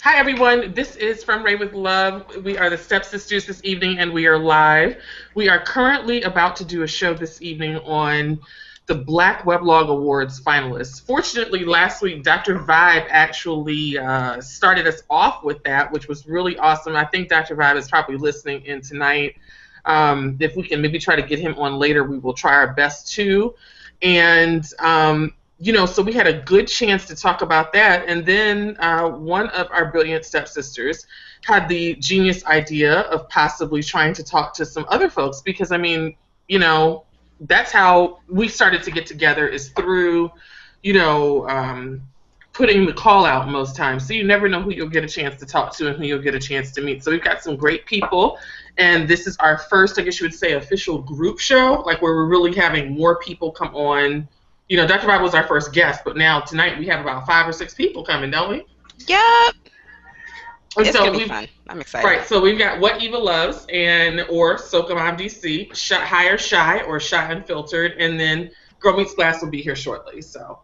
Hi, everyone. This is From Ray with Love. We are the StepSisters this evening, and we are live. We are currently about to do a show this evening on the Black Weblog Awards finalists. Fortunately, last week, Dr. Vibe actually started us off with that, which was really awesome. I think Dr. Vibe is probably listening in tonight. If we can maybe try to get him on later, we will try our best to. And so we had a good chance to talk about that. And then one of our brilliant stepsisters had the genius idea of possibly trying to talk to some other folks because, that's how we started to get together is through, putting the call out most times. So you never know who you'll get a chance to talk to and who you'll get a chance to meet. So we've got some great people. And this is our first, I guess you would say, official group show, like where we're really having more people come on. Dr. Bob was our first guest, but now tonight we have about 5 or 6 people coming, don't we? Yep. And it's going to be fun. I'm excited. Right, so we've got What Eva Loves or Sokamam DC, High or Shy or Shy Unfiltered, and then Girl Meets Glass will be here shortly. So.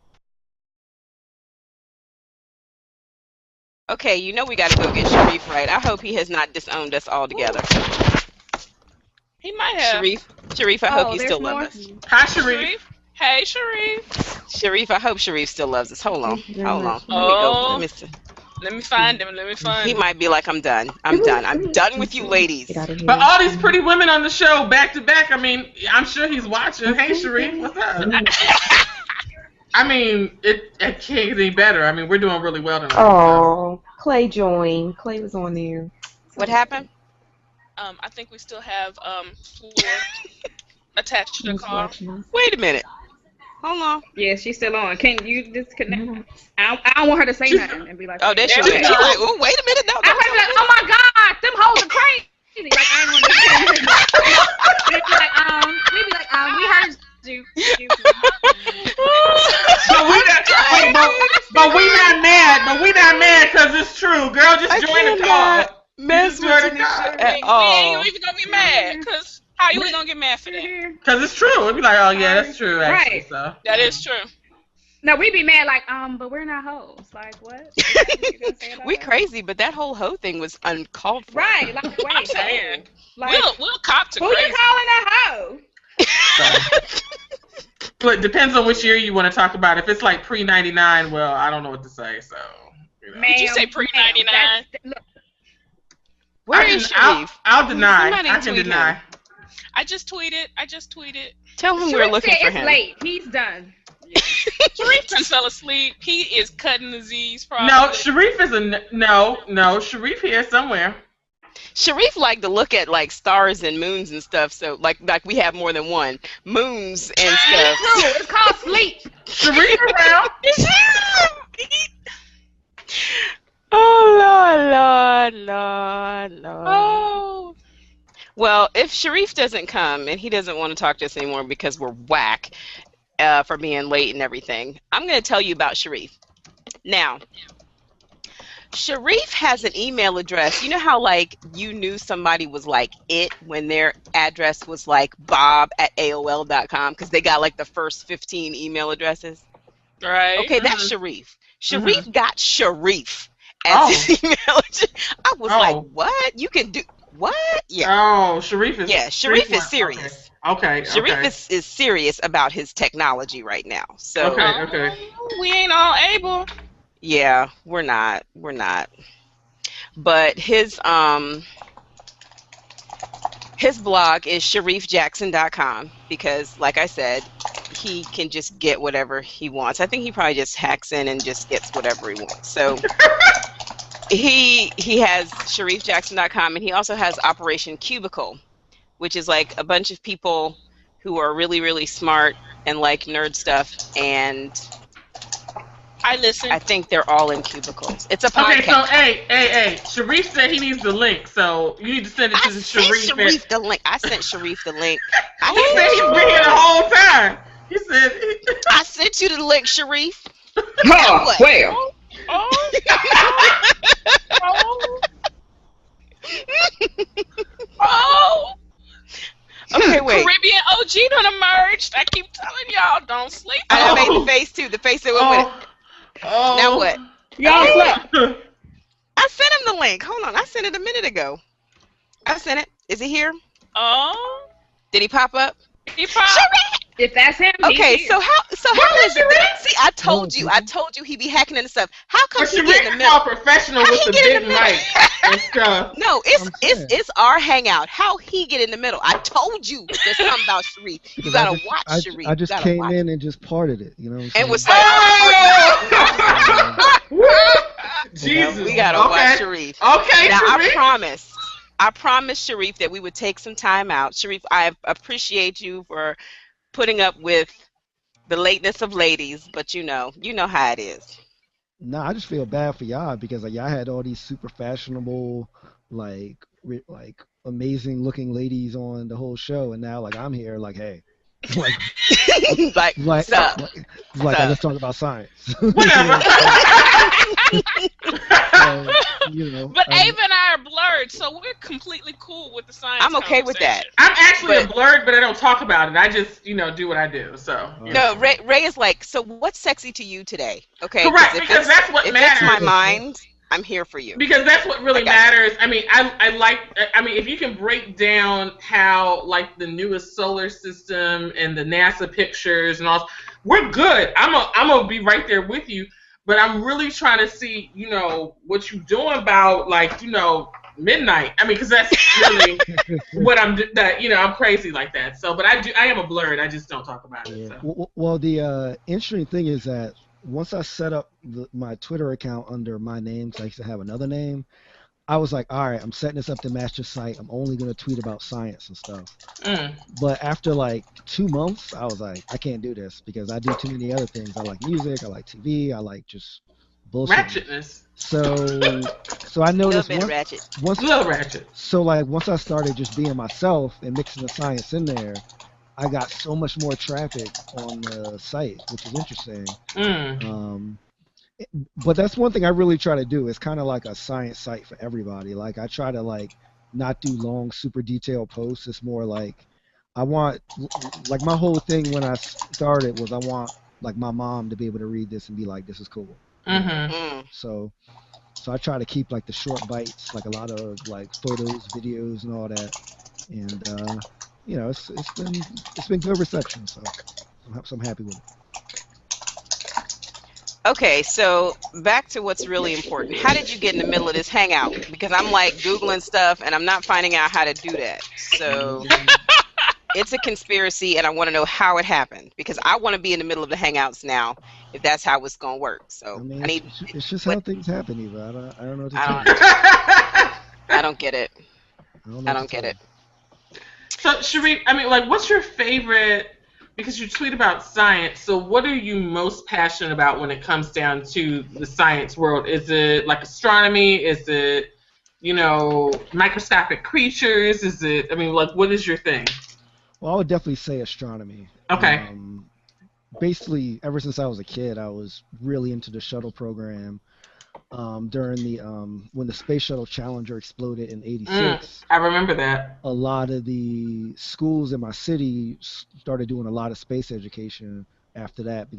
Okay, we got to go get Shareef right. I hope he has not disowned us all together. He might have. Shareef, I hope you still love us. Hi, Shareef. Hey, Shareef. Shareef, I hope Shareef still loves us. Hold on. Oh. Let me find him. He might be like, I'm done. I'm done with you ladies. But all these pretty women on the show back to back, I'm sure he's watching. Hey, Shareef, what's up? It can't get any better. We're doing really well tonight. Oh, Clay joined. Clay was on there. What happened? I think we still have Floor attached to the call. Wait a minute. Hold on. Yeah, she's still on. Can you disconnect? I don't want her to say nothing and be like, oh, there she is. She's like, oh, wait a minute. No, I heard like, oh my God, them hoes are crazy. Like, I ain't want to say we be like, we heard you. But we not mad. But we not mad because it's true. Girl, just join the call. Mess with We ain't even going to be mad because how you gonna get mad for that? Because it's true. We'd be like, oh yeah, that's true. Actually, right. So. That is true. No, we be mad like, but we're not hoes. Like what? We crazy, but that whole hoe thing was uncalled for. Right. Like, wait. I'm saying. Like, we'll cop to who crazy. you calling a hoe? But it depends on which year you want to talk about. If it's like pre-99, well, I don't know what to say. So. Did you say pre-99? Where is Shareef? I'll deny. I can deny. I just tweeted. Tell him we're looking for him. It's late. He's done. Shareef done fell asleep. He is cutting the Z's probably. No, Shareef is no. Shareef here somewhere. Shareef like to look at like stars and moons and stuff. So like we have more than one moons and stuff. It's called sleep. Shareef around. Oh, Lord. Oh. Well, if Shareef doesn't come and he doesn't want to talk to us anymore because we're whack for being late and everything, I'm going to tell you about Shareef. Now, Shareef has an email address. You know how, like, you knew somebody was, like, it when their address was, like, bob@aol.com because they got, like, the first 15 email addresses? Right. Okay, that's Shareef. Shareef got Shareef as his email address. I was like, what? You can do what? Yeah. Oh, Shareef is. Yeah, Shareef is serious. Okay. Shareef is serious about his technology right now. So. Okay. We ain't all able. Yeah, we're not. But his blog is ShareefJackson.com because, like I said, he can just get whatever he wants. I think he probably just hacks in and just gets whatever he wants. So he has ShareefJackson.com, and he also has Operation Cubicle, which is like a bunch of people who are really, really smart and like nerd stuff, and I listen. I think they're all in cubicles. It's a podcast. Okay, so hey, Shareef said he needs the link, so you need to send it to Shareef. I sent Shareef the link. He said he's been here the whole time. He said I sent you the link, Shareef. Oh, well. Okay, wait. Caribbean OG done emerged. I keep telling y'all, don't sleep. I made the face too. The face that went with it. Oh. Now what? Y'all slept. I sent him the link. Hold on, I sent it a minute ago. I sent it. Is he here? Oh, Did he pop up? he probably. If that's him, he's Okay, here. so how is it? See, I told you he be hacking into stuff. How come But he get in the Shareef middle? all professional How with he the get in big the middle? mic and stuff. No, it's our hangout. How he get in the middle? I told you there's something about Shareef. You gotta watch Shareef. I just came in and just parted it. You know what I'm saying? and was like, Jesus. we gotta watch Shareef. Okay, Now Shareef. I promised Shareef that we would take some time out. Shareef, I appreciate you for putting up with the lateness of ladies, but you know how it is. Nah, I just feel bad for y'all because like y'all had all these super fashionable, like amazing looking ladies on the whole show, and now like I'm here, like hey, like like, sup? let's talk about science. Whatever. You know, But Ava and I are blurred, so we're completely cool with the science. I'm okay with that. I'm actually a blurred, but I don't talk about it. I just, do what I do. So. No, Ray is like, so what's sexy to you today? Okay, Correct, because that's what if matters. it's my mind, I'm here for you. Because that's what really matters. I mean, if you can break down how like the newest solar system and the NASA pictures and all, we're good. I'm gonna be right there with you. But I'm really trying to see, what you're doing about like, midnight. I mean, because that's really what I'm crazy like that. So, but I am a blurred. I just don't talk about it. So. Well, the interesting thing is that once I set up my Twitter account under my name, because I used to have another name, I was like, all right, I'm setting this up to match the site. I'm only going to tweet about science and stuff. But after like 2 months, I was like, I can't do this because I do too many other things. I like music, I like TV, I like just bullshit. Ratchetness. So I noticed ratchet. So like once I started just being myself and mixing the science in there, I got so much more traffic on the site, which is interesting. But that's one thing I really try to do. It's kind of like a science site for everybody. Like I try to like not do long, super detailed posts. It's more like I want, like my whole thing when I started was I want like my mom to be able to read this and be like, this is cool. So I try to keep like the short bites, like a lot of like photos, videos, and all that. And it's been good reception. So I'm happy with it. Okay, so back to what's really important. How did you get in the middle of this hangout? Because I'm like Googling stuff and I'm not finding out how to do that. So it's a conspiracy and I want to know how it happened because I want to be in the middle of the hangouts now if that's how it's going to work. So I need. It's just how things happen, Eva. I don't know what to tell you. I don't get it. I don't get it. So Shareef, I mean, like, what's your favorite? Because you tweet about science, so what are you most passionate about when it comes down to the science world? Is it like astronomy? Is it, microscopic creatures? Is it, I mean, like, what is your thing? Well, I would definitely say astronomy. Okay. Basically, ever since I was a kid, I was really into the shuttle program. During the when the Space Shuttle Challenger exploded in '86. I remember that. A lot of the schools in my city started doing a lot of space education after that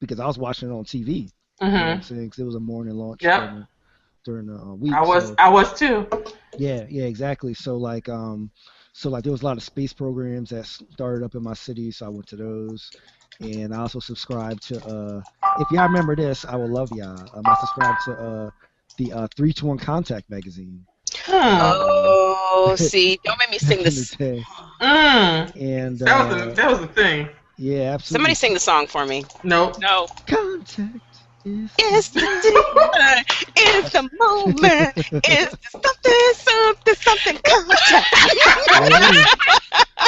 because I was watching it on TV. You know what I'm saying? 'Cause it was a morning launch during the week. I was too. Yeah, exactly. So like there was a lot of space programs that started up in my city, so I went to those. And I also subscribed to, if y'all remember this, I will love y'all. I subscribed to the 3-to-1 Contact magazine. Oh, see, don't make me sing this. And that was the thing. Yeah, absolutely. Somebody sing the song for me. No. Contact is the it's the moment. It's something contact.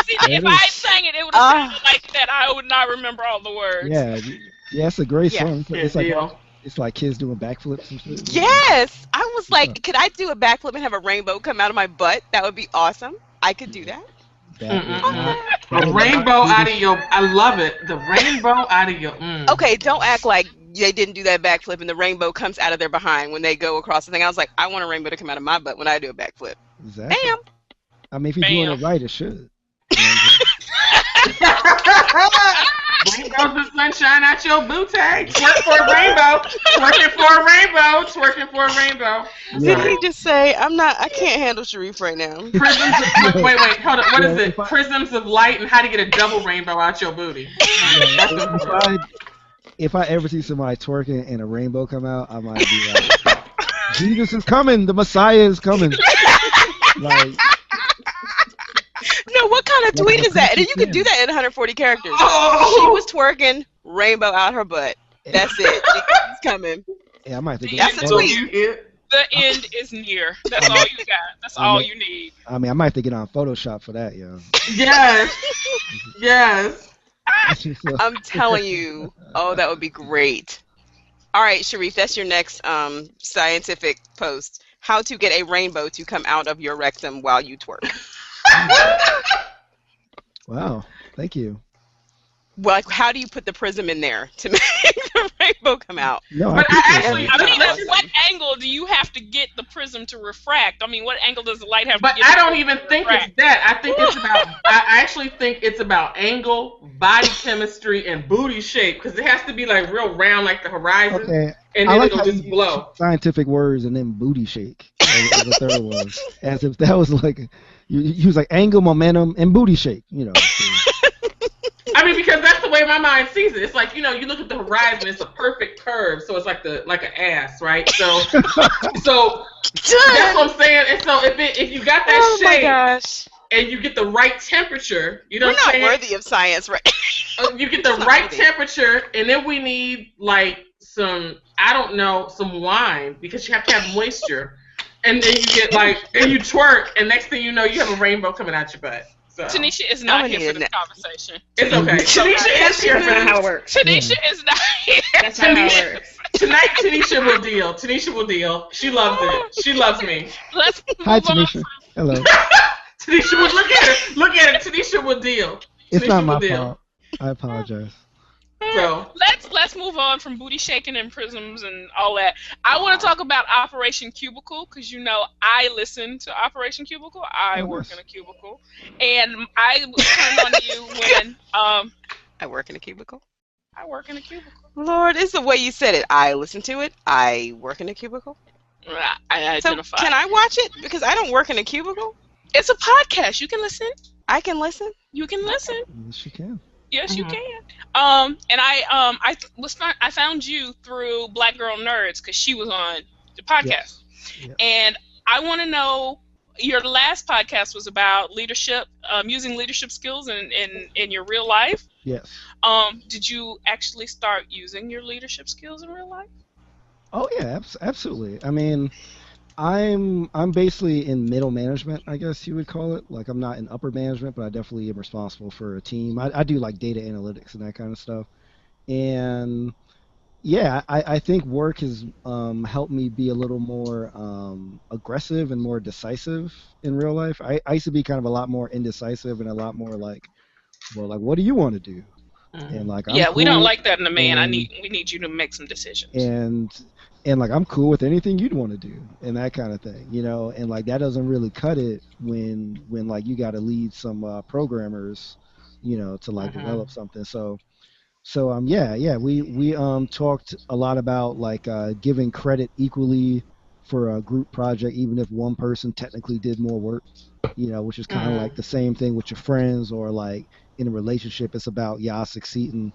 See, if I sang it, it would have sounded like that. I would not remember all the words. Yeah, it's a great song. It's like kids doing backflips and shit. Yes, I was like, could I do a backflip and have a rainbow come out of my butt? That would be awesome. I could do that. A rainbow out of your, I love it. The rainbow out of your. Okay, don't act like they didn't do that backflip and the rainbow comes out of their behind when they go across the thing. I was like, I want a rainbow to come out of my butt when I do a backflip. Exactly. Bam. I mean, if you're doing it right, it should. Bring those the sunshine out your booty. Twerk for a rainbow. Twerking for a rainbow. Twerking for a rainbow. Did Yeah. he just say, I can't handle Shareef right now? Prisms of, wait, hold on. What is Yeah, it? Prisms of light and how to get a double rainbow out your booty. If I ever see somebody twerking and a rainbow come out, I might be like, Jesus is coming, the Messiah is coming. Like, No, what kind of tweet is that? And you can do that in 140 characters. Oh! She was twerking, rainbow out her butt. That's it. It's coming. yeah, I might have to That's get a photo- tweet. The end is near. That's all you got. That's all you need. I mean, I might have to get on Photoshop for that, yo. Yes. Yes. I'm telling you. Oh, that would be great. All right, Shareef, that's your next scientific post. How to get a rainbow to come out of your rectum while you twerk. Wow, thank you. Well, like, how do you put the prism in there to make the rainbow come out? No, But I actually, I mean, let's just- What angle do you have to get the prism to refract? I mean, what angle does the light have but to get? I the don't prism even to think refract? it's that. I think it's about. I actually think it's about angle, body chemistry, and booty shape because it has to be like real round, like the horizon, okay. and I then like it'll how just you blow. use scientific words and then booty shake as the third one, as if that was like you use like angle, momentum, and booty shake. You know. I mean, because that's the way my mind sees it. It's like, you know, you look at the horizon, it's a perfect curve, so it's like an ass, right? So that's what I'm saying. And so if you got that Oh my shape gosh. and you get the right temperature, you know We're what I'm not saying? worthy of science, right? You get the It's not right worthy. temperature, and then we need like some, I don't know, some wine because you have to have moisture. And then you get like, and you twerk, and next thing you know, you have a rainbow coming out your butt. So Tanisha is not I'm here gonna for need this a conversation. it's okay. Tanisha is here That's for not how it this. works. Tanisha is not here. That's not how it works. Tonight, Tanisha will deal. Tanisha will deal. She loves it. She loves me. Let's move Hi, on. Tanisha. Hello. Tanisha will look at her. Look at it. Tanisha will deal. It's Tanisha not will my deal. fault. I apologize. So Let's move on from booty shaking and prisms and all that. I want to talk about Operation Cubicle because you know I listen to Operation Cubicle. I Oh, work nice. in a cubicle, and I was turned on to you when I work in a cubicle. I work in a cubicle. Lord, it's the way you said it. I listen to it. I work in a cubicle. I So identify. can I watch it? Because I don't work in a cubicle. It's a podcast. You can listen. I can listen. You can listen. Yes, you can. Yes, you Mhm. can. And I found you through Black Girl Nerds because she was on the podcast, Yes. and I want to know. Your last podcast was about leadership, using leadership skills in your real life. Yes. Did you actually start using your leadership skills in real life? Oh yeah, absolutely. I mean, I'm basically in middle management, I guess you would call it. Like I'm not in upper management, but I definitely am responsible for a team. I do like data analytics and that kind of stuff. And yeah, I think work has helped me be a little more aggressive and more decisive in real life. I used to be kind of a lot more indecisive and a lot more like, well, like what do you want to do? And like I'm Yeah, we don't cool, like that in a man. and- We need you to make some decisions. and like I'm cool with anything you'd want to do and that kind of thing, you know, and like that doesn't really cut it when like you got to lead some programmers, you know, to like develop something. So we talked a lot about like giving credit equally for a group project even if one person technically did more work, you know, which is kind of like the same thing with your friends or like in a relationship. It's about y'all succeeding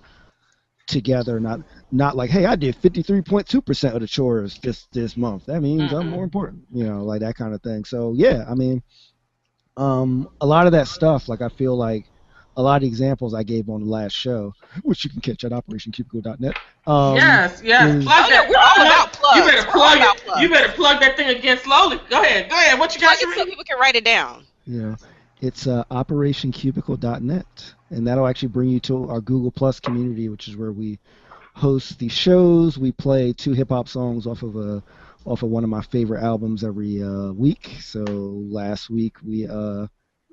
together, not like, hey, I did 53.2% of the chores this month. That means I'm more important, you know, like that kind of thing. So yeah, I mean, a lot of that stuff, like I feel like a lot of the examples I gave on the last show, which you can catch at operationcubicle.net. yes. Plug that. We're all about plugs. You better We're plug all about it. plugs. You better plug that thing again slowly. Go ahead. What you got? Plug it so people can write it down. You know, it's operationcubicle.net, and that'll actually bring you to our Google Plus community, which is where we host the shows. We play 2 hip hop songs off of one of my favorite albums every week. So last week what did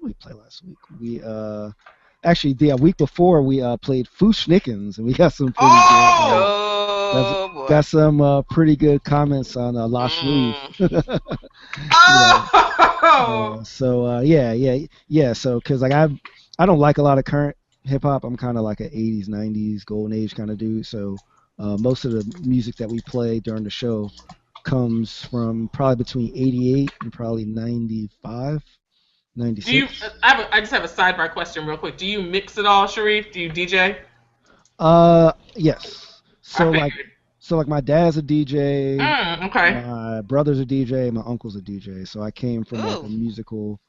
we play last week? We actually the week before we played Fushnickens, and we got some pretty Oh boy. got some pretty good comments on La Shreef. Oh. So yeah. So because like I don't like a lot of current hip hop, I'm kind of like an 80s, 90s golden age kind of dude. So most of the music that we play during the show comes from probably between 88 and probably 95, Do 96. you? I just have a sidebar question, real quick. Do you mix it all, Shareef? Do you DJ? Yes. I figured. So like my dad's a DJ, Okay. my brother's a DJ, my uncle's a DJ. So I came from like a Ooh. musical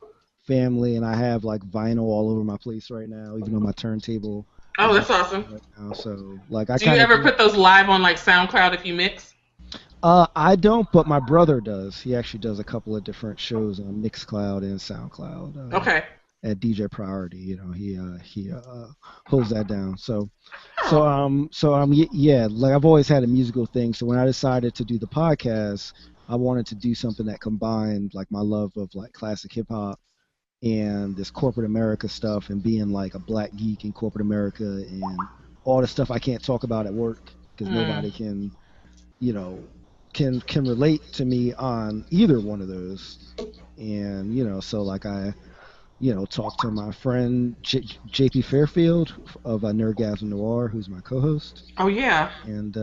family, and I have like vinyl all over my place right now, even on my turntable Oh, is that's just awesome. right now. So like I Do you kind ever of put those live on like SoundCloud if you mix? I don't, but my brother does. He actually does a couple of different shows on Mixcloud and SoundCloud. Okay. At DJ Priority, he holds that down. Yeah, like I've always had a musical thing. So when I decided to do the podcast, I wanted to do something that combined like my love of like classic hip hop and this corporate America stuff, and being like a black geek in corporate America and all the stuff I can't talk about at work because nobody can, can relate to me on either one of those. And so like I talk to my friend JP Fairfield of Nerdgasm Noir, who's my co-host, Oh yeah. and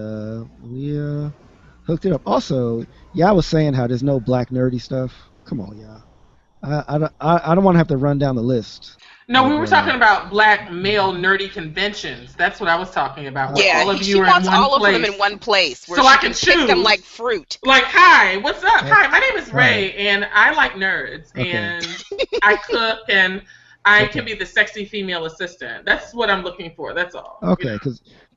we hooked it up. Also, I was saying how there's no black nerdy stuff. Come on, yeah. I don't want to have to run down the list. No, we were talking about black male nerdy conventions. That's what I was talking about. Where Yeah, all of she you are wants in one all place. of them in one place where So she I can can pick them choose. like fruit. Like, hi, what's up? Hi, my name is Ray, Right. and I like nerds, Okay. and I cook, and I Okay. can be the sexy female assistant. That's what I'm looking for. That's all. Okay,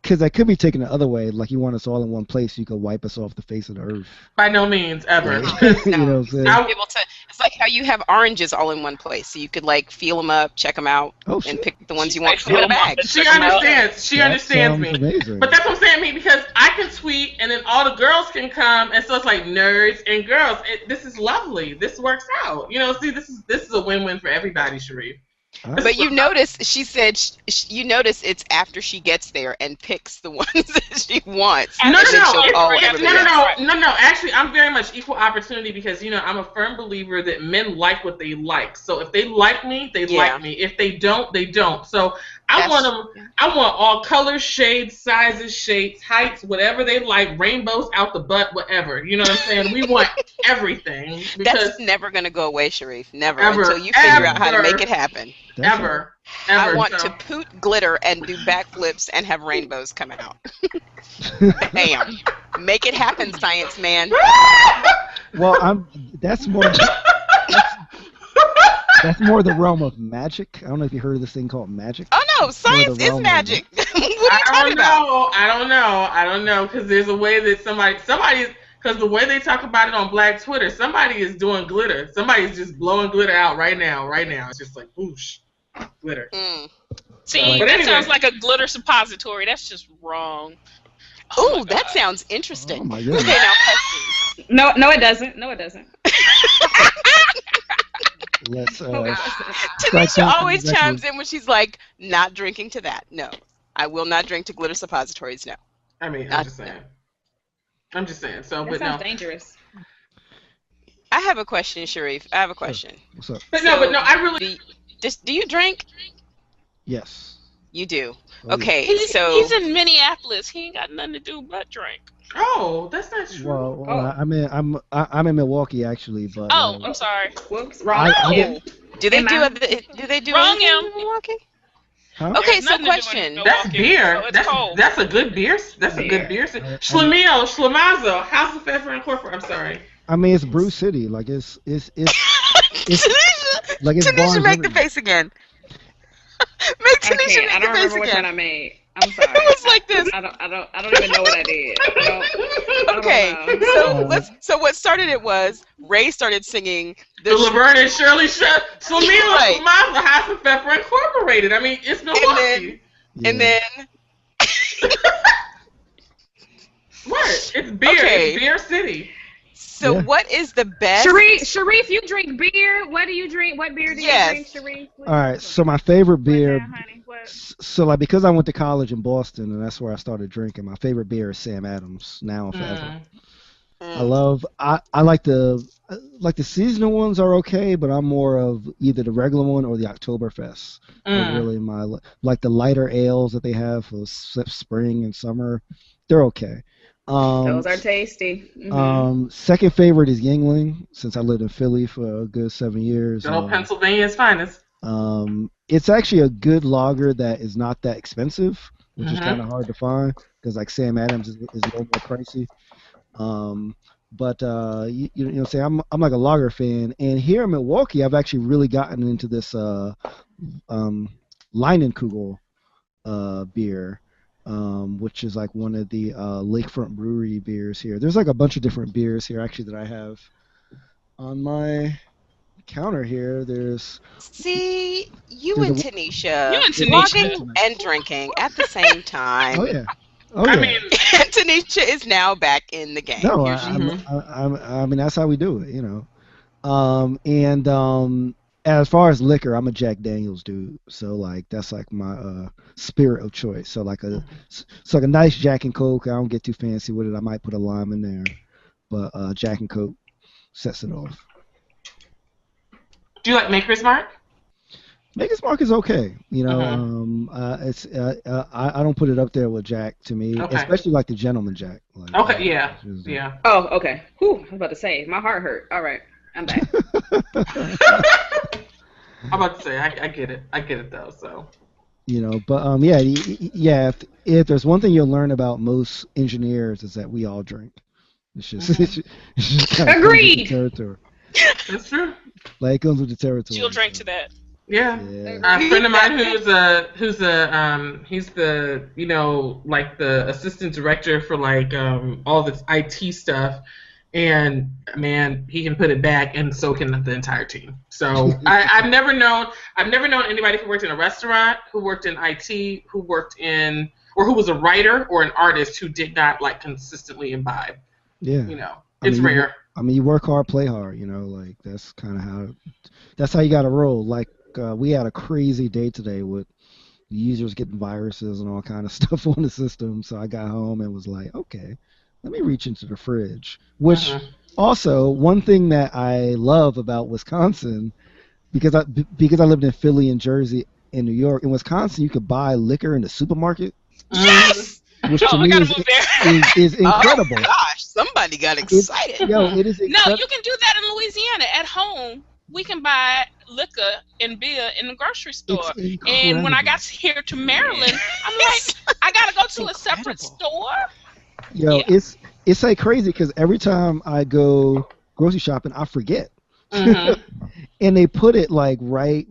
because I could be taken the other way. Like you want us all in one place, so you could wipe us off the face of the earth. By no means ever. You know what I'm saying? I- Be able to, it's like how you have oranges all in one place, so you could like feel them up, check them out, Oh, and shit. pick the ones She's you want like, to put in a feel 'em up. bag. She Check 'em out. understands. She That understands sounds me. amazing. But that's what I'm saying, me, because I can tweet, and then all the girls can come, and so it's like nerds and girls. This is lovely. This works out. See, this is a win-win for everybody, Shareef. But you notice, she said, you notice it's after she gets there and picks the ones that she wants. No, and then she'll no, call no, everybody else. no. Actually, I'm very much equal opportunity because I'm a firm believer that men like what they like. So if they like me, they like me. If they don't, they don't. So I want them. I want all colors, shades, sizes, shapes, heights, whatever they like. Rainbows out the butt, whatever. You know what I'm saying? We want everything because That's never going to go away, Shareef. Never. Ever, Until you figure out how to ever. make it happen. That's ever. I want so. to poot glitter and do backflips and have rainbows come out. Bam. Make it happen, science man. Well, that's more the realm of magic. I don't know if you heard of this thing called magic. Oh no, science the is realm of magic. What are you talking about? I don't know, because there's a way that somebody, because the way they talk about it on Black Twitter, somebody is doing glitter. Somebody's just blowing glitter out right now. It's just like whoosh, glitter. See, But that anyway. sounds like a glitter suppository. That's just wrong. Ooh, that sounds interesting. Oh my Okay, goodness. now questions. No, it doesn't. No, it doesn't. Let's Tanisha always chimes in when she's like, not drinking to that. No, I will not drink to glitter suppositories. No. I mean, I'm just saying. So, That but sounds no. dangerous. I have a question, Shareef. I have a question. What's up? But no, I really. Do you drink? Yes. You do. Oh, Okay, He's so in Minneapolis. He ain't got nothing to do but drink. Oh, that's not true. Well, I'm in Milwaukee actually, but Oh, I'm sorry. Whoops, wrong. do they Am do I- anything Wrong in him. Milwaukee? huh? Okay, There's so nothing to do in question. Milwaukee, That's beer. so it's cold. That's a good beer. That's a good beer. Schlemazo, House of Pfeffer Incorporated. I'm sorry. I mean, it's Brew City. Like it's Tanisha, like it's Tanisha, bars make the everywhere. face again. Make I Tanisha can't. I make don't the face remember what kind I again. made. I'm sorry. It was like this. I don't even know what I did. I don't Okay, know. so what started it was Ray started singing The Laverne and Shirley show. Schlemazo, Right. House of Pfeffer Incorporated. I mean, it's Milwaukee. and then What? It's beer. Okay. It's Beer City. so Yeah. what is the best? Shareef, you drink beer. What do you drink? What beer do you Yes. drink, Shareef? All right. So my favorite beer. What now, honey? What? So like because I went to college in Boston and that's where I started drinking. My favorite beer is Sam Adams now and forever. I like the seasonal ones are okay, but I'm more of either the regular one or the Oktoberfest. Are really my like the lighter ales that they have for spring and summer. They're okay. Those are tasty. Second favorite is Yingling, since I lived in Philly for a good 7 years. Good old Pennsylvania's finest. It's actually a good lager that is not that expensive, which is kind of hard to find because like Sam Adams is a little more pricey. But you know, say I'm like a lager fan, and here in Milwaukee, I've actually really gotten into this Leinenkugel beer, which is like one of the Lakefront Brewery beers here. There's like a bunch of different beers here actually that I have on my counter here. See, you and Tanisha, Tanisha. vlogging and drinking at the same time. Oh yeah. Oh, I yeah. mean, Tanisha is now back in the game. No, I mean that's how we do it, you know. As far as liquor, I'm a Jack Daniels dude, so like that's like my spirit of choice. So like a nice Jack and Coke. I don't get too fancy with it. I might put a lime in there, but Jack and Coke sets it off. do you like Maker's Mark? Maker's Mark is okay, you know. It's I don't put it up there with Jack to me, especially like the Gentleman Jack. Like, Okay, yeah. Oh, okay. Whew, I was about to say, my heart hurt. All right, I'm back. I'm about to say, I get it though. So. You know, but yeah. If there's one thing you'll learn about most engineers is that we all drink. It's just, it's just kind of Agreed. territory. That's true. Like it comes with the territory. She'll drink to that. Yeah. A friend of mine he's the like the assistant director for like all this IT stuff, and man, he can put it back, and so can the entire team. So I've never known anybody who worked in a restaurant, who worked in IT, who worked in or who was a writer or an artist who did not like consistently imbibe. Yeah. You know, it's rare. You work hard, play hard. You know, like that's kind of how you got to roll. Like we had a crazy day today with users getting viruses and all kind of stuff on the system. So I got home and was like, okay, let me reach into the fridge. Which also one thing that I love about Wisconsin, because I lived in Philly and Jersey and New York. In Wisconsin, you could buy liquor in the supermarket. Yes. Which to me is incredible. Oh gosh, somebody got excited. It is incredible. No, you can do that in Louisiana at home. We can buy liquor and beer in the grocery store. And when I got here to Maryland, I'm like, I gotta go to a separate store. It's like crazy because every time I go grocery shopping, I forget. And they put it like right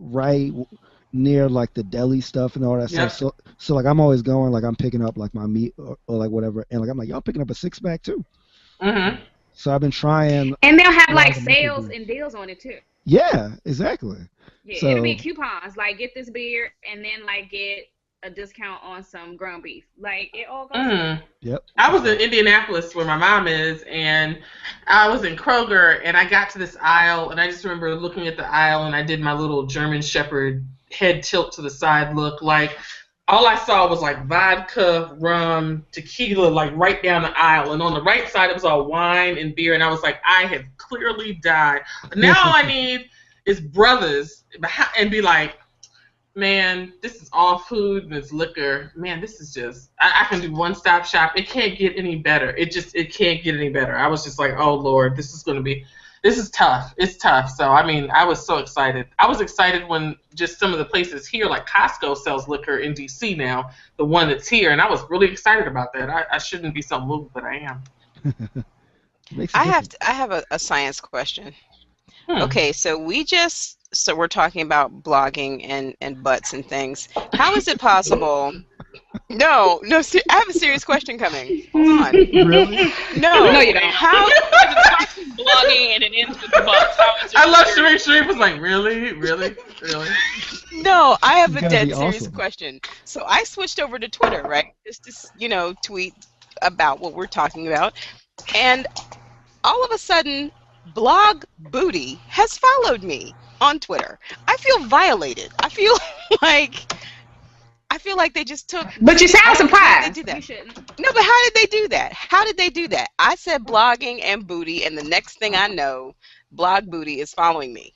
near like the deli stuff and all that stuff. So like I'm always going, like I'm picking up like my meat or like whatever, and like I'm like, y'all picking up a 6-pack too. So I've been trying. And they'll have like sales and deals on it too. Yeah, exactly. Yeah, so, it'll be coupons, like get this beer and then like get a discount on some ground beef. Like it all goes. Yep. I was in Indianapolis where my mom is, and I was in Kroger, and I got to this aisle, and I just remember looking at the aisle, and I did my little German Shepherd head tilt to the side look. Like all I saw was like vodka, rum, tequila, like right down the aisle, and on the right side it was all wine and beer, and I was like, I have clearly died. Now all I need is brothers and be like, man, this is all food and it's liquor. Man, this is just, I can do one-stop shop. It can't get any better. It can't get any better. I was just like, oh, Lord, this is tough. It's tough. So, I mean, I was so excited. I was excited when just some of the places here, like Costco sells liquor in D.C. now, the one that's here, and I was really excited about that. I shouldn't be so moved, but I am. I have a science question. Okay, so we're talking about blogging and butts and things. How is it possible? No, I have a serious question coming. Hold on. Really? No, you don't. How? It starts with blogging and it ends with the butts. I love Shareef. Shareef was like, really? No, I have a It's gotta dead be serious awesome. question. So I switched over to Twitter, right? Just to, tweet about what we're talking about. And all of a sudden, Blog Booty has followed me on Twitter. I feel violated. I feel feel like they just took. But you sound How did surprised. they do that? You shouldn't. No, but how did they do that? How did they do that? I said blogging and booty, and the next thing I know, blog booty is following me.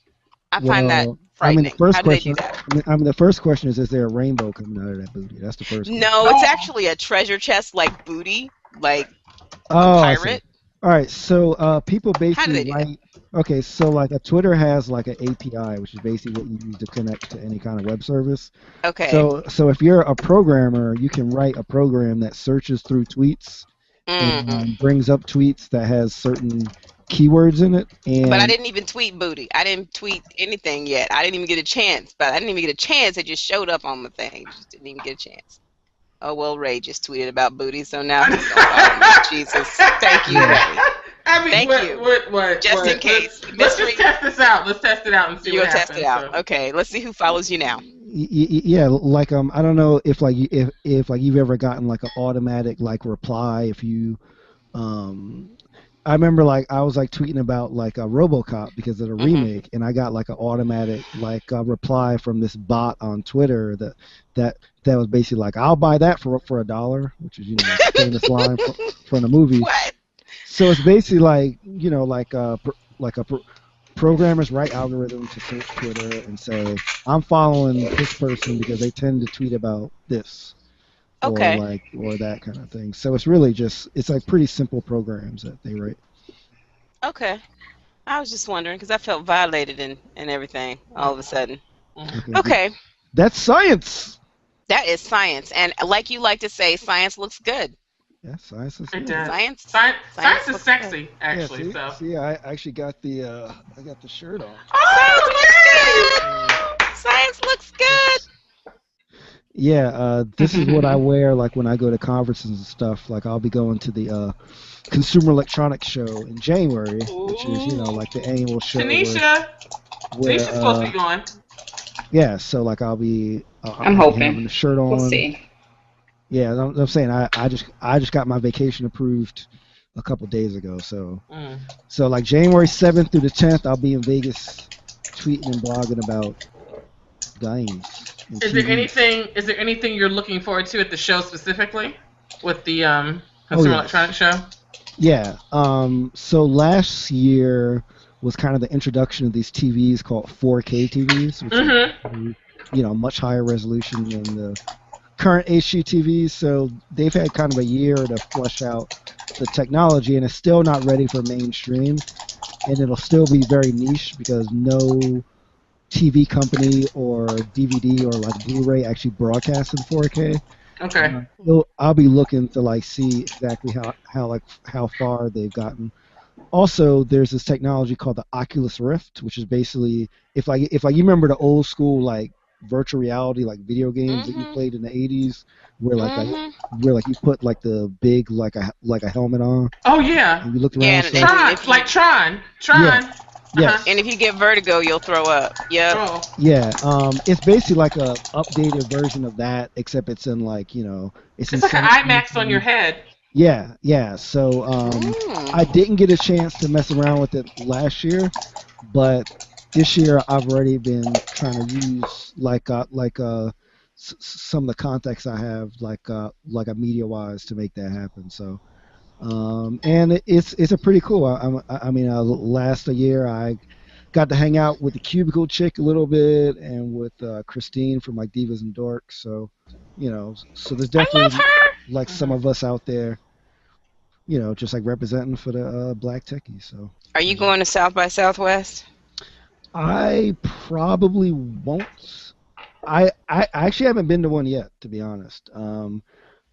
I find that Well, frightening. the first How do they question. do that? The first question is there a rainbow coming out of that booty? That's the first question. No, it's actually a treasure chest like booty, like a I see. pirate. All right, so people How do they basically do that? write. Okay, so like a Twitter has like an API, which is basically what you use to connect to any kind of web service. Okay. So if you're a programmer, you can write a program that searches through tweets and brings up tweets that has certain keywords in it. And But I didn't even tweet booty. I didn't tweet anything yet. I didn't even get a chance. But I didn't even get a chance. It just showed up on the thing. Just didn't even get a chance. Oh, well, Ray just tweeted about booty, so now he's going to follow me. Jesus. Thank you, Ray. I mean, Thank you. What, Just in case. Let's just test this out. Let's test it out and see You'll what happens. test it out. So. Okay, let's see who follows you now. Yeah, like I don't know if like if like you've ever gotten like an automatic like reply if you I remember like I was like tweeting about like a RoboCop because of the remake, and I got like an automatic like reply from this bot on Twitter that was basically like, I'll buy that for $1, which is a famous line from the movie. What? So it's basically like programmers write algorithms to search Twitter and say, I'm following this person because they tend to tweet about this. Okay. Or that kind of thing. So it's really it's like pretty simple programs that they write. Okay. I was just wondering because I felt violated and everything all of a sudden. Okay. That's science. That is science. And like you like to say, science looks good. Yeah, science is good. Science is sexy, good. actually. Yeah, see, I actually got the shirt on. Oh, science looks good. Yeah, this is what I wear like when I go to conferences and stuff. Like I'll be going to the Consumer Electronics Show in January, which is like the annual show. Tanisha's supposed to be going. Yeah, so like I'll be. I'm hoping. Having the shirt on. We'll see. Yeah, I'm saying I just got my vacation approved a couple days ago. So like January 7th through the 10th, I'll be in Vegas, tweeting and blogging about games. Is there anything you're looking forward to at the show specifically with the Consumer Electronics Show? Yeah. So last year was kind of the introduction of these TVs called 4K TVs, which are much higher resolution than the current HD TVs. So they've had kind of a year to flesh out the technology, and it's still not ready for mainstream, and it'll still be very niche because no TV company or DVD or like Blu-ray actually broadcasts in 4K. Okay. I'll be looking to like see exactly how far they've gotten. Also, there's this technology called the Oculus Rift, which is basically if you remember the old school like virtual reality like video games that you played in the 80s, where you put like the big like a helmet on. Oh yeah. And you looked around. Tron. Yeah. Yes. And if you get vertigo, you'll throw up. Yep. Oh. Yeah. It's basically like a updated version of that, except it's in like it's like an IMAX on your head. Yeah. So I didn't get a chance to mess around with it last year, but this year I've already been trying to use some of the contacts I have like a media wise to make that happen. So. And it's a pretty cool. Last year I got to hang out with the Cubicle chick a little bit, and with Christine from like Divas and Dorks. So, so there's definitely like some of us out there, just like representing for the black techies. So. Are you going to South by Southwest? I probably won't. I actually haven't been to one yet, to be honest.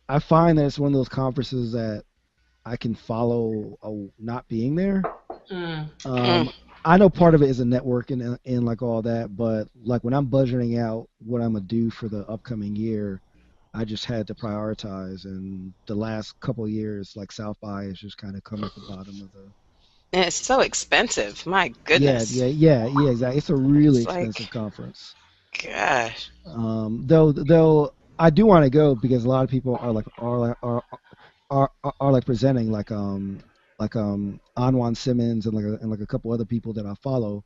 I find that it's one of those conferences that I can follow not being there. I know part of it is a networking and like all that, but like when I'm budgeting out what I'm gonna do for the upcoming year, I just had to prioritize. And the last couple of years, like South by has just kind of come at the bottom of the. And it's so expensive. My goodness. Yeah, exactly. It's a really expensive conference. Gosh. Though I do want to go because a lot of people are like presenting like Anwan Simmons and like a couple other people that I follow.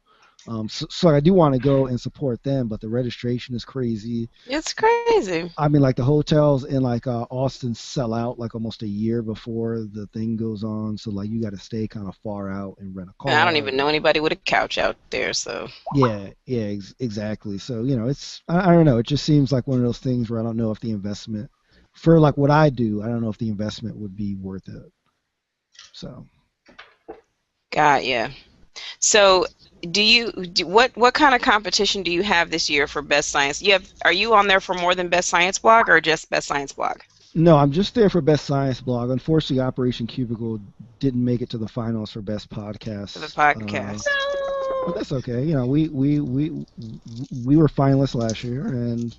So I do want to go and support them, but the registration is crazy. It's crazy. crazy. I mean, like the hotels in like Austin sell out like almost a year before the thing goes on. So like you got to stay kind of far out and rent a car. And I don't even know anybody with a couch out there. So yeah, exactly. So it's I don't know. It just seems like one of those things where I don't know if the investment for like what I do, I don't know if the investment would be worth it. So. God, yeah. So what kind of competition do you have this year for Best Science? Are you on there for more than Best Science Blog or just Best Science Blog? No, I'm just there for Best Science Blog. Unfortunately, Operation Cubicle didn't make it to the finals for Best Podcast. For the podcast. But that's okay. We were finalists last year, and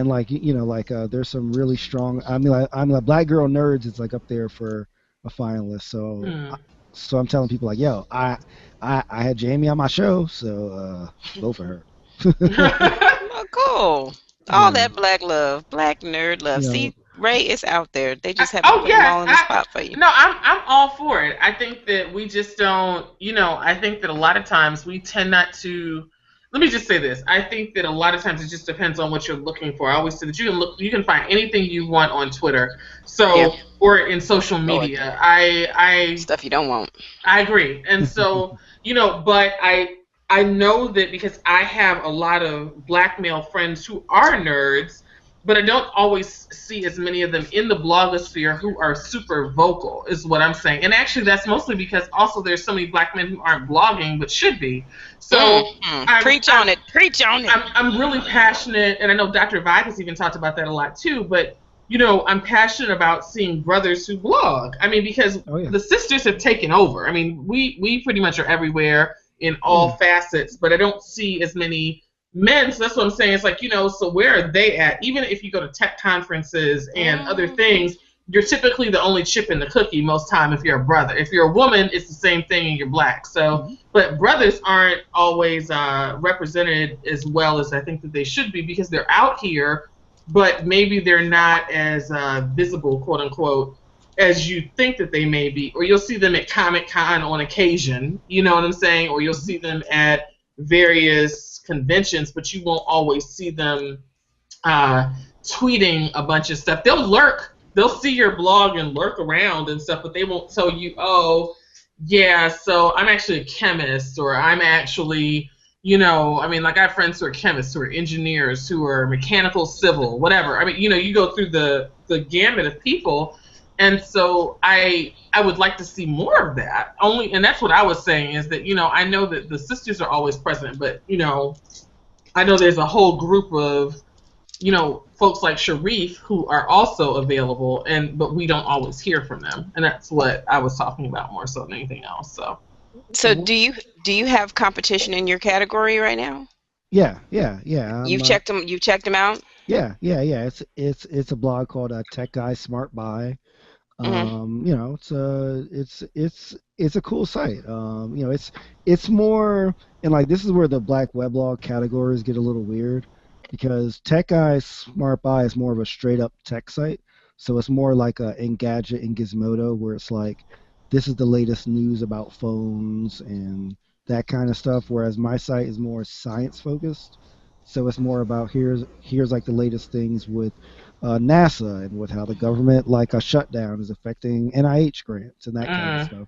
like there's some really strong. I mean, I'm a Black Girl Nerds. It's like up there for a finalist. So I'm telling people like, yo, I had Jamie on my show, so vote for her. Oh, cool. All that Black love, Black nerd love. See, Ray, it's out there. They just have to put them all in the spot for you. No, I'm all for it. I think that we just don't, I think that a lot of times we tend not to. Let me just say this. I think that a lot of times it just depends on what you're looking for. I always say that you can find anything you want on Twitter, or in social media. I stuff you don't want. I agree, and so but I know that because I have a lot of Black male friends who are nerds, but I don't always see as many of them in the blogosphere who are super vocal, is what I'm saying. And actually, that's mostly because also there's so many Black men who aren't blogging but should be. So preach on it. I'm really passionate, and I know Dr. Vibe has even talked about that a lot too. But I'm passionate about seeing brothers who blog. I mean, because the sisters have taken over. I mean, we pretty much are everywhere in all facets, but I don't see as many men. So that's what I'm saying. It's like, so where are they at? Even if you go to tech conferences and other things, you're typically the only chip in the cookie most time if you're a brother. If you're a woman, it's the same thing and you're Black. So, but brothers aren't always represented as well as I think that they should be because they're out here, but maybe they're not as visible, quote unquote, as you think that they may be. Or you'll see them at Comic-Con on occasion, you know what I'm saying? Or you'll see them at various conventions, but you won't always see them tweeting a bunch of stuff. They'll lurk. They'll see your blog and lurk around and stuff, but they won't tell you, so I'm actually a chemist, or I'm actually, I mean, like I have friends who are chemists, who are engineers, who are mechanical, civil, whatever. I mean, you go through the gamut of people, and so I would like to see more of that. And that's what I was saying is that, I know that the sisters are always present, but, I know there's a whole group of, folks like Shareef who are also available, but we don't always hear from them. And that's what I was talking about more so than anything else. So do you have competition in your category right now? Yeah. You've checked them out? Yeah. It's a blog called Tech Guy Smart Buy. It's a cool site. It's more, and like this is where the Black weblog categories get a little weird, because Tech Guy Smart Buy is more of a straight up tech site. So it's more like a Engadget and Gizmodo, where it's like this is the latest news about phones and that kind of stuff. Whereas my site is more science focused. So it's more about here's like the latest things with NASA and with how the government like a shutdown is affecting NIH grants and that kind of stuff.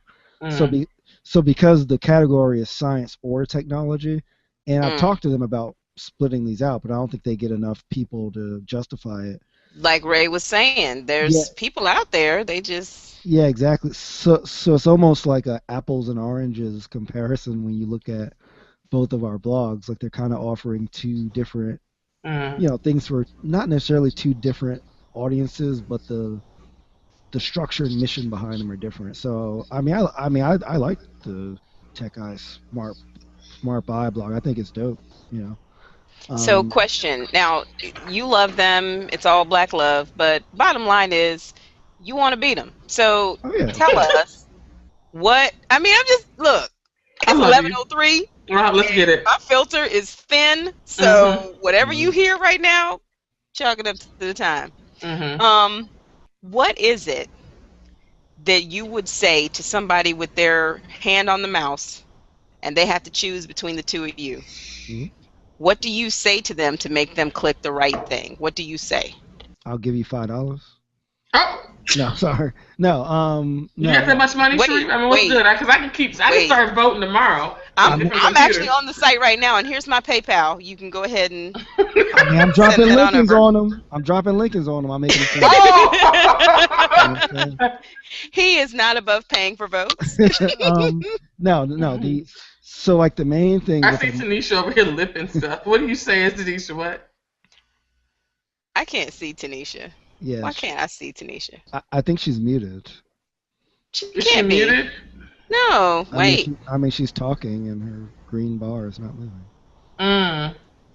So because the category is science or technology, and I've talked to them about splitting these out, but I don't think they get enough people to justify it. Like Ray was saying, there's people out there, they just... Yeah, exactly. So it's almost like a apples and oranges comparison when you look at both of our blogs. Like they're kind of offering two different things for not necessarily two different audiences, but the structure and mission behind them are different. So I like the Tech Guy Smart Buy blog. I think it's dope. So question. Now you love them. It's all Black love, but bottom line is you want to beat them. So tell us what. I mean, it's 11:03. Let's get it. My filter is thin, so whatever you hear right now, chalk it up to the time. What is it that you would say to somebody with their hand on the mouse and they have to choose between the two of you? What do you say to them to make them click the right thing? What do you say? I'll give you $5. Oh, No, sorry. No, you no, got that no. much money, Wait, Shareef? I mean, what's wait, good? Because I can keep. I can wait. start voting tomorrow. I'm On different actually computers. on the site right now, and here's my PayPal. You can go ahead and I mean, I'm dropping send that on Lincolns over. on them. I'm dropping Lincolns on them. I'm making it simple. Oh! He is not above paying for votes. No. So like the main thing I with see Tanisha over here lipping stuff. What do you say, is Tanisha? What? I can't see Tanisha. yeah, Why can't I see Tanisha? I think she's muted. She Is she can't be. muted? No, wait. I mean she's talking and her green bar is not moving.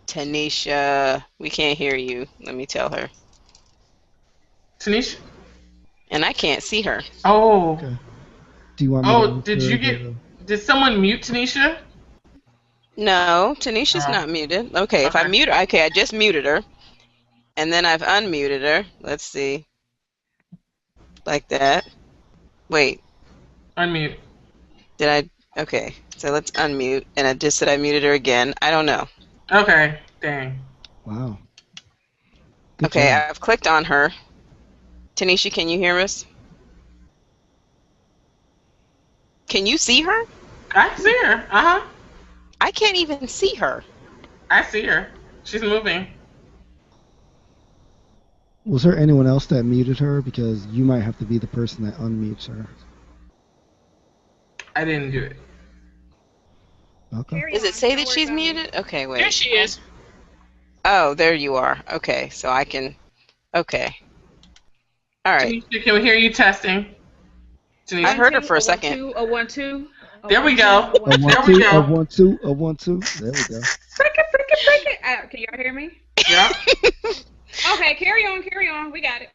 Tanisha, we can't hear you. Let me tell her. Tanisha? And I can't see her. Oh. Okay. Do you want me to Did you did someone mute Tanisha? No, Tanisha's not muted. Okay, if I mute her, okay, I just muted her. And then I've unmuted her. Let's see. Like that. Wait. Unmute. Did I? Okay, so let's unmute. And I just said I muted her again. I don't know. Okay, dang. Wow. Good Okay, job. I've clicked on her. Tanisha, can you hear us? Can you see her? I see her. Uh-huh. I can't even see her. I see her. She's moving. Was there anyone else that muted her? Because you might have to be the person that unmutes her. I didn't do it. Okay. Does it say that she's muted? Okay, wait. There she is. Oh, there you are. Okay, so I can. Okay. All right. Tanisha, can we hear you testing? Tanisha. I heard her for a second. 1-2. There we go. A 1 There we 2, go. a 1 2, a 1 2. There we go. Break it. Can y'all hear me? Yeah. Okay, carry on. We got it.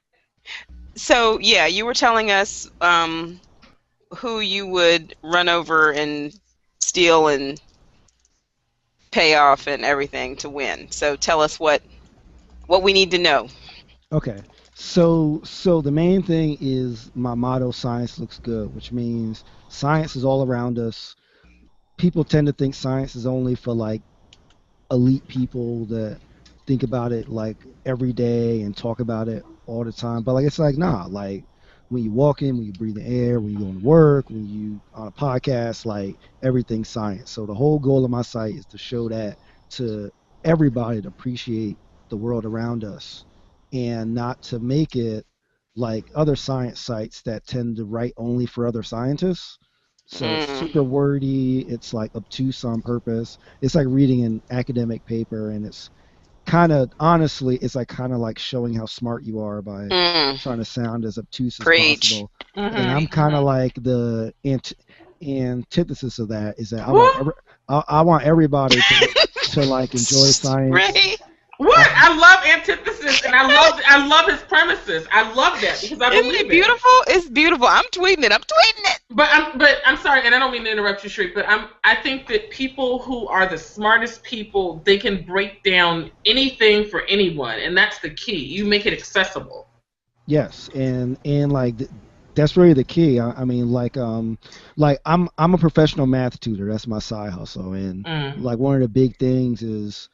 So yeah, you were telling us who you would run over and steal and pay off and everything to win. So tell us what we need to know. Okay. So the main thing is my motto, science looks good, which means science is all around us. People tend to think science is only for like elite people that think about it like every day and talk about it all the time. But like it's like nah, like when you walk in, when you breathe the air, when you go to work, when you on a podcast, like everything's science. So the whole goal of my site is to show that to everybody, to appreciate the world around us and not to make it like other science sites that tend to write only for other scientists. So it's super wordy, it's like obtuse on purpose. It's like reading an academic paper, and it's kind of, honestly, it's like kind of like showing how smart you are by trying to sound as obtuse as possible. And I'm kind of like the antithesis of that, is that I want everybody to like enjoy science. Right. What? I love antithesis, and I love his premises. I love that because I believe Isn't it beautiful? It's beautiful. I'm tweeting it. But I'm sorry, and I don't mean to interrupt you, Shareef, but I think that people who are the smartest people, they can break down anything for anyone, and that's the key. You make it accessible. Yes, and like that's really the key. I mean, like I'm a professional math tutor. That's my side hustle, and like one of the big things is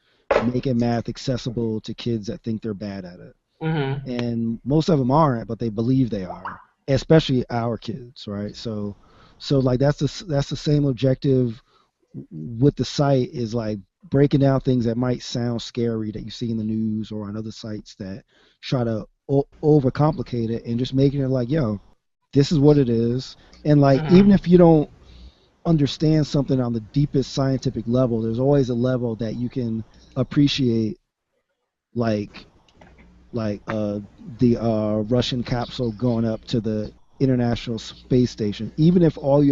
making math accessible to kids that think they're bad at it. And most of them aren't, but they believe they are, especially our kids, right? So like that's the same objective with the site, is like breaking down things that might sound scary that you see in the news or on other sites that try to overcomplicate it, and just making it like, yo, this is what it is. And like even if you don't understand something on the deepest scientific level, there's always a level that you can appreciate, like the Russian capsule going up to the International Space Station. Even if all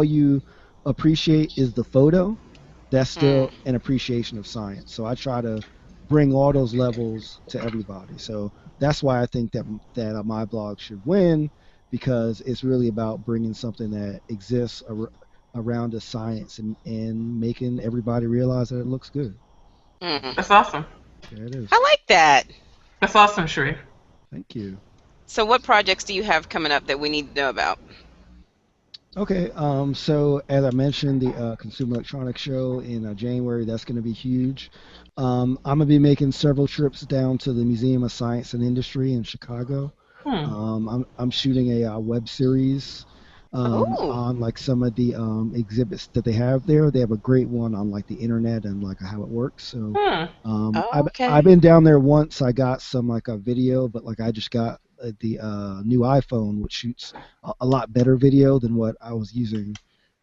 you appreciate is the photo, that's still an appreciation of science. So I try to bring all those levels to everybody. So that's why I think that my blog should win, because it's really about bringing something that exists around the science and making everybody realize that it looks good. That's awesome. There it is. I like that. That's awesome, Shareef. Thank you. So what projects do you have coming up that we need to know about? Okay, so as I mentioned, the Consumer Electronics Show in January, that's going to be huge. I'm going to be making several trips down to the Museum of Science and Industry in Chicago. I'm shooting a web series Oh, on like some of the exhibits that they have there. They have a great one on like the internet and like how it works. So I've okay. been down there once. I got some like a video, but like I just got the new iPhone, which shoots a lot better video than what I was using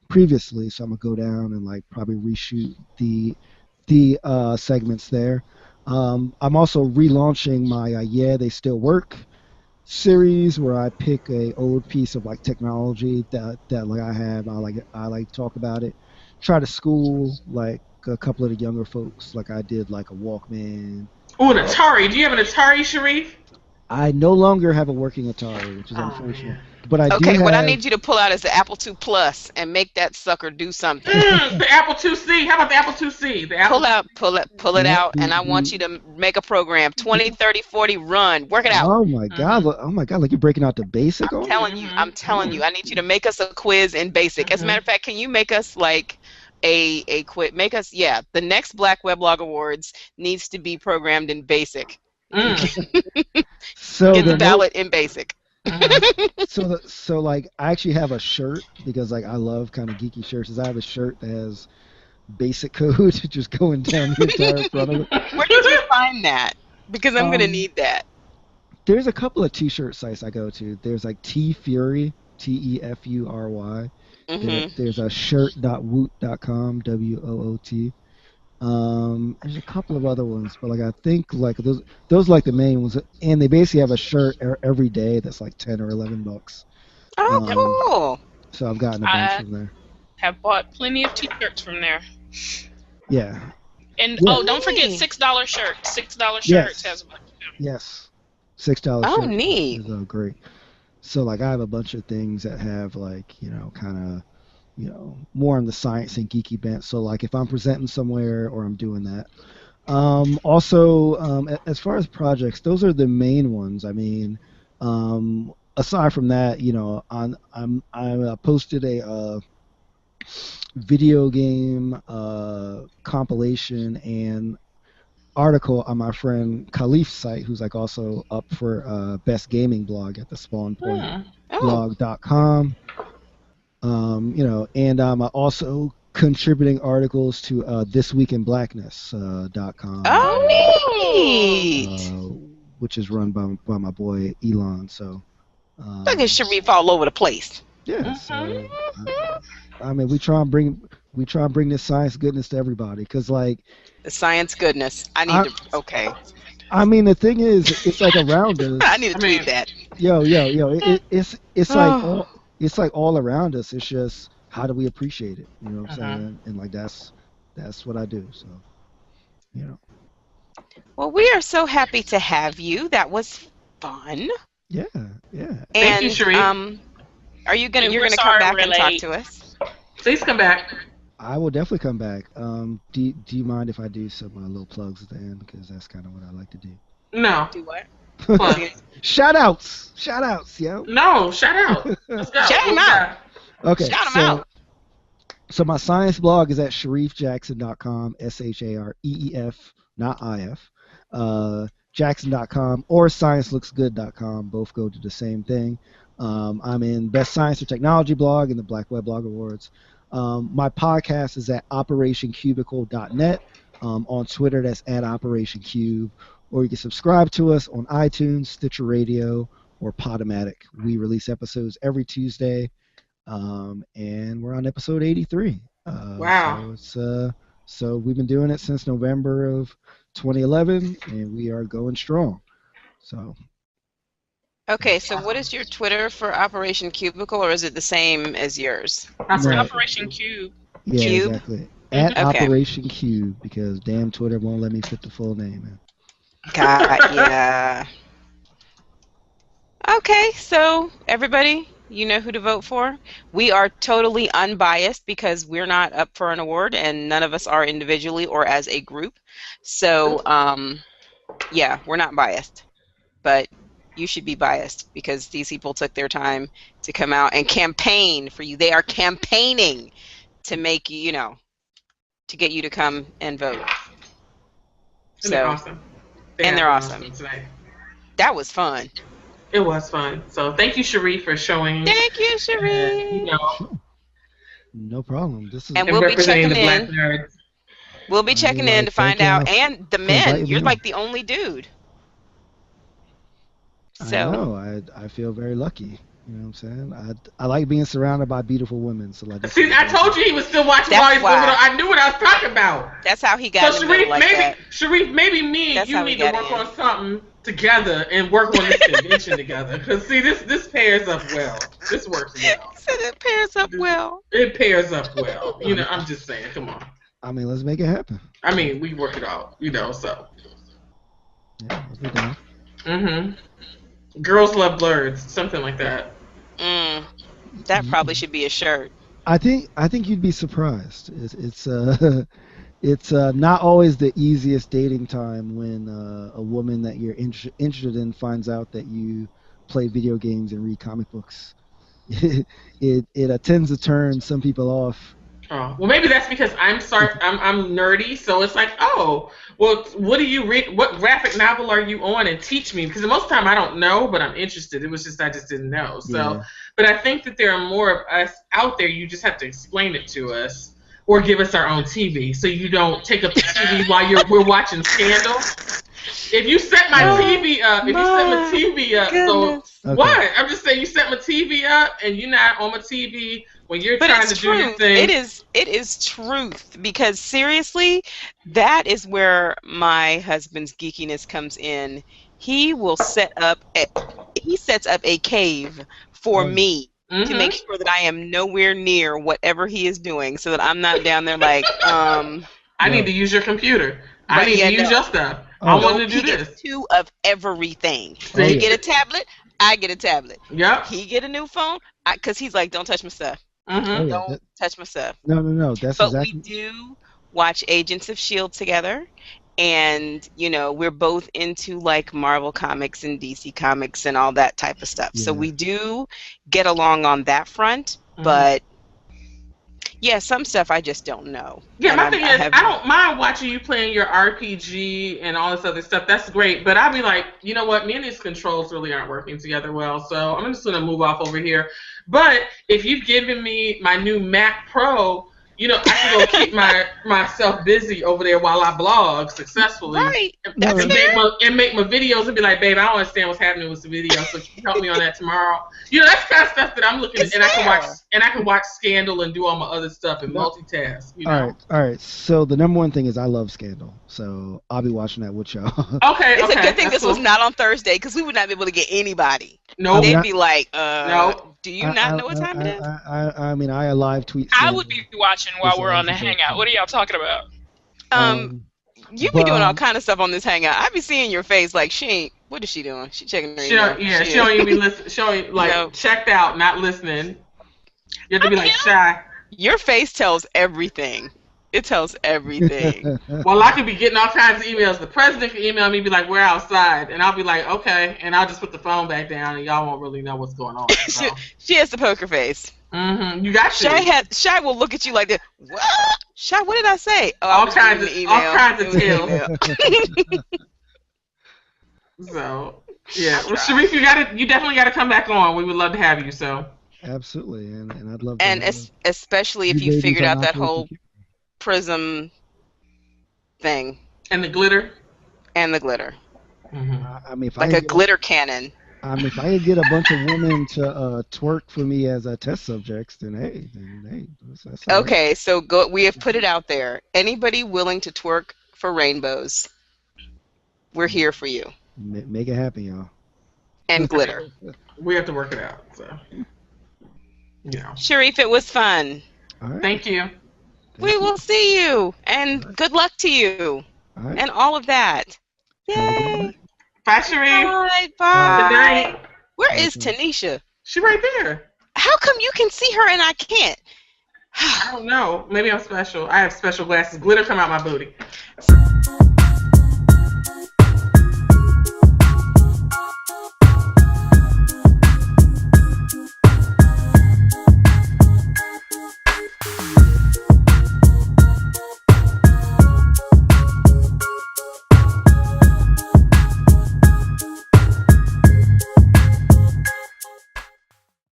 previously. So I'm gonna go down and like probably reshoot the segments there. I'm also relaunching my Yeah They Still Work series where I pick a old piece of like technology that like I have. I like talk about it. Try to school like a couple of the younger folks. Like I did like a Walkman. Oh, an Uh, Atari. Do you have an Atari, Shareef? I no longer have a working Atari, which is Oh unfortunate. man. But I do Okay, what I have. need you to pull out is the Apple II Plus and make that sucker do something. The Apple IIc. How about the Apple IIc? The Apple. Pull it Yep. out, and I want you to make a program. 20, 30, 40, run. Work it out. Oh my God! Oh my God! Like you're breaking out the basic I'm on me. telling you, I'm telling you, I need you to make us a quiz in basic. As a matter of fact, can you make us like a quiz? Make us, yeah, the next Black Weblog Awards needs to be programmed in basic. So Get the the no. ballot in basic. So like I actually have a shirt because like I love kind of geeky shirts. Is I have a shirt that has basic code just going down the entire front of it. Where did you find that? Because I'm gonna Um, need that. there's a couple of t-shirt sites I go to. There's like T Fury, Tefury. Hmm. There's a shirt.woot.com, WOOT. There's a couple of other ones, but like I think like those like the main ones, and they basically have a shirt every day that's like 10 or $11. Oh, Yep. Um, cool. so I've gotten a bunch I from there. have bought plenty of T-shirts from there. Yeah. And Yeah. oh, don't forget Neat. $6 shirts. $6 shirts has Yes. a bunch of them. Yes. $6 Oh, shirt neat. is great. So like I have a bunch of things that have like kind of more on the science and geeky bent. So like if I'm presenting somewhere or I'm doing that. Also, as far as projects, those are the main ones. I mean, aside from that, I posted a video game compilation and article on my friend Khalif's site, who's like also up for best gaming blog at the Oh, spawnpointblog.com. And I'm also contributing articles to thisweekinblackness.com, neat. which is run by my boy Elon. So, Look at Shareef all over the place. yeah. So, I mean, we try and bring this science goodness to everybody, because like, The science goodness. I need I, to. Okay. I mean, the thing is, it's like around us. I need to I tweet mean, that. Yo, it's like Oh. all around us. It's just how do we appreciate it? You know what I'm uh-huh. saying? And like that's what I do. So, you know, Well, we are so happy to have you. That was fun. yeah, yeah. Thank you, And Shareef. are you And you're we're gonna come sorry back we're and talk late. to us? Please come back. I will definitely come back. Do you mind if I do some little plugs at the end, because that's kind of what I like to do. No. Do what? Plug. Shout outs, yo. No. Shout out. Let's go. Shout 'em What we out. got? Okay, Shout 'em so out. so my science blog is at shareefjackson.com, SHAREEF, not IF. Jackson.com or sciencelooksgood.com. Both go to the same thing. I'm in Best Science or Technology blog and the Black Weblog Awards. My podcast is at operationcubicle.net. On Twitter, that's at Operation Cube. Or you can subscribe to us on iTunes, Stitcher Radio, or Podomatic. We release episodes every Tuesday, and we're on episode 83. Wow. So we've been doing it since November of 2011, and we are going strong. So Okay, so what is your Twitter for Operation Cubicle, or is it the same as yours? Operation. No. Operation Cube. yeah, Cube? exactly. At Okay. Operation Cube, because damn Twitter won't let me put the full name in. God, yeah. Okay, so everybody, you know who to vote for. We are totally unbiased because we're not up for an award, and none of us are individually or as a group. So, yeah, we're not biased. But you should be biased because these people took their time to come out and campaign for you. They are campaigning to make you, to get you to come and vote. And they're awesome. They're awesome. Tonight. That was fun. It was fun. So thank you, Shareef, for showing. Thank you, Shareef. No problem. This is and we'll be checking in. Nerds. We'll be checking in to find out. And the men, you're like the only dude. So I know. I feel very lucky. You know what I'm saying? I like being surrounded by beautiful women. So like. See, I told you he was still watching all these women. I knew what I was talking about. That's how he got. So Shareef, maybe me and you need to work on something together and work on this convention together. Because see, this pairs up well. This works well. He said it pairs up well. It pairs up well. I'm just saying. Come on. I mean, let's make it happen. I mean, we work it out. So. Yeah, let's make it happen. Mm-hmm. Girls love blurs, something like that. That probably should be a shirt. I think you'd be surprised. It's not always the easiest dating time when a woman that you're interested in finds out that you play video games and read comic books. It tends to turn some people off. Oh, well, maybe that's because I'm nerdy, so it's like, oh, well, what do you read? What graphic novel are you on? And teach me, because most of the time I don't know, but I'm interested. It was just I just didn't know. So, yeah. But I think that there are more of us out there. You just have to explain it to us, or give us our own TV, so you don't take up the TV while we're watching Scandal. If you set my TV up, so okay. What? I'm just saying, you set my TV up, and you're not on my TV. When you're trying to do your thing. It is truth, because seriously, that is where my husband's geekiness comes in. He will sets up a cave for me to make sure that I am nowhere near whatever he is doing, so that I'm not down there like I need to use your computer. I need to use your stuff. I want to do this. He gets 2 of everything. He get a tablet, I get a tablet. Yep. He get a new phone, because he's like, don't touch my stuff. Don't touch my stuff. No. We do watch Agents of S.H.I.E.L.D. together, and we're both into like Marvel comics and DC comics and all that type of stuff. Yeah. So we do get along on that front, but yeah, some stuff I just don't know. Yeah, my thing is, I don't mind watching you playing your RPG and all this other stuff. That's great, but I'll be like, you know what? Me and these controls really aren't working together well, so I'm just gonna move off over here. But if you've given me my new Mac Pro, I can go keep myself busy over there while I blog successfully. Right. And make my videos and be like, babe, I don't understand what's happening with the video, so can you help me on that tomorrow? That's the kind of stuff that I'm looking at, and I can watch Scandal and do all my other stuff and multitask. All right. So the number one thing is I love Scandal, so I'll be watching that with y'all. Okay. It's a good thing this was not on Thursday, because we would not be able to get anybody. No. They'd be like, no. Do you not know what time it is? I mean, I live tweet. I would be watching while we're on the Hangout. What are y'all talking about? You be doing all kind of stuff on this Hangout. I be seeing your face like, what is she doing? She checking her email. Yeah, she don't even be listening. Showing like checked out, not listening. You have to be like shy. Your face tells everything. It tells everything. Well, I could be getting all kinds of emails. The president can email me, be like, "We're outside," and I'll be like, "Okay," and I'll just put the phone back down, and y'all won't really know what's going on. So. She has the poker face. You got Shy will look at you like this. What? Shy, what did I say? Oh, all kinds of tales. So yeah, well, Shareef, you definitely gotta come back on. We would love to have you. So absolutely, and I'd love to. And especially if you figured out that whole prism thing. And the glitter. I mean, if like a glitter cannon. I mean, if I could get a bunch of women to twerk for me as test subjects, then hey, that's okay. Right. So we have put it out there. Anybody willing to twerk for rainbows? We're here for you. Make it happen, y'all. And glitter. We have to work it out. So, Shareef, it was fun. All right. Thank you. We will see you, and good luck to you, and all of that. Yay! Bye, Shareef. Bye. Good night. Where is Tanisha? She right there. How come you can see her and I can't? I don't know. Maybe I'm special. I have special glasses. Glitter come out my booty.